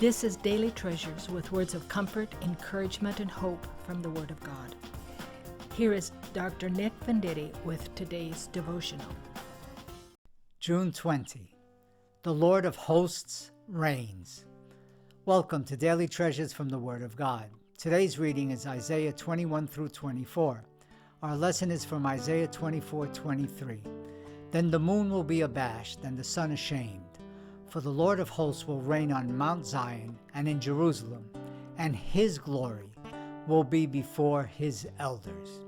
This is Daily Treasures with words of comfort, encouragement, and hope from the Word of God. Here is Dr. Nick Venditti with today's devotional. June 20. The Lord of Hosts reigns. Welcome to Daily Treasures from the Word of God. Today's reading is Isaiah 21 through 24. Our lesson is from Isaiah 24:23. Then the moon will be abashed and the sun ashamed. For the Lord of hosts will reign on Mount Zion and in Jerusalem, and his glory will be before his elders.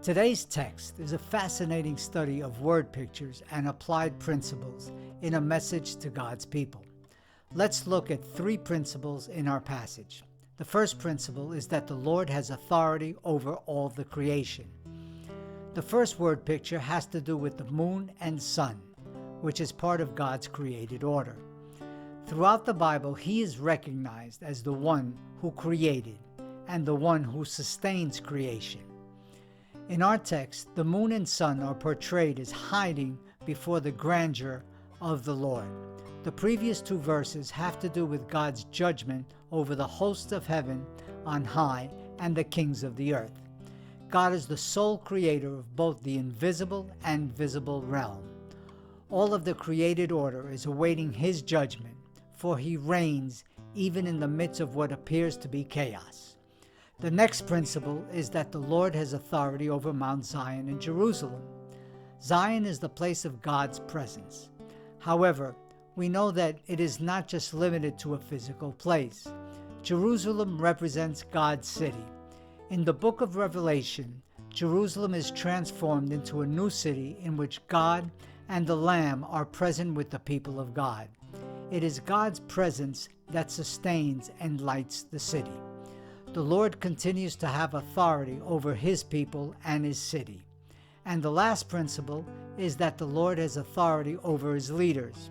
Today's text is a fascinating study of word pictures and applied principles in a message to God's people. Let's look at three principles in our passage. The first principle is that the Lord has authority over all the creation. The first word picture has to do with the moon and sun, which is part of God's created order. Throughout the Bible, he is recognized as the one who created and the one who sustains creation. In our text, the moon and sun are portrayed as hiding before the grandeur of the Lord. The previous two verses have to do with God's judgment over the hosts of heaven on high and the kings of the earth. God is the sole creator of both the invisible and visible realm. All of the created order is awaiting his judgment, for he reigns even in the midst of what appears to be chaos. The next principle is that the Lord has authority over Mount Zion and Jerusalem. Zion is the place of God's presence. However, we know that it is not just limited to a physical place. Jerusalem represents God's city. In the book of Revelation, Jerusalem is transformed into a new city in which God and the Lamb are present with the people of God. It is God's presence that sustains and lights the city. The Lord continues to have authority over his people and his city. And the last principle is that the Lord has authority over his leaders.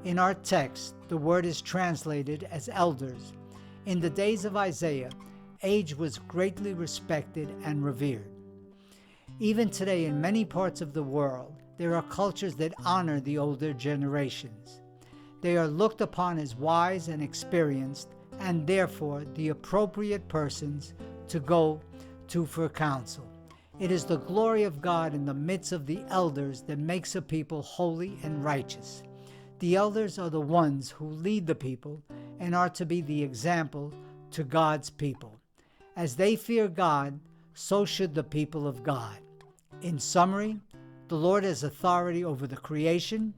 In our text, the word is translated as elders. In the days of Isaiah, age was greatly respected and revered. Even today, in many parts of the world, there are cultures that honor the older generations. They are looked upon as wise and experienced, and therefore the appropriate persons to go to for counsel. It is the glory of God in the midst of the elders that makes a people holy and righteous. The elders are the ones who lead the people and are to be the example to God's people. As they fear God, so should the people of God. In summary, the Lord has authority over the creation.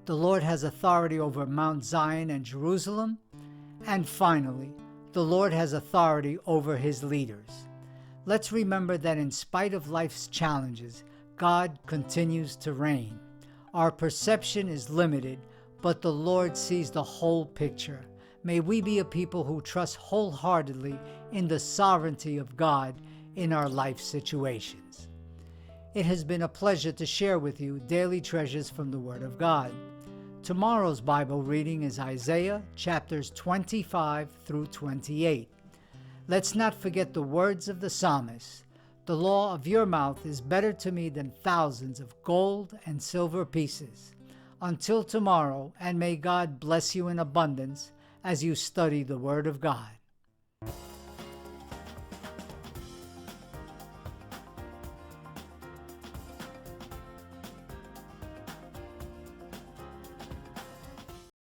The Lord has authority over Mount Zion and Jerusalem. And finally, the Lord has authority over his leaders. Let's remember that in spite of life's challenges, God continues to reign. Our perception is limited, but the Lord sees the whole picture. May we be a people who trust wholeheartedly in the sovereignty of God in our life situations. It has been a pleasure to share with you daily treasures from the Word of God. Tomorrow's Bible reading is Isaiah chapters 25 through 28. Let's not forget the words of the psalmist. The law of your mouth is better to me than thousands of gold and silver pieces. Until tomorrow, and may God bless you in abundance as you study the Word of God.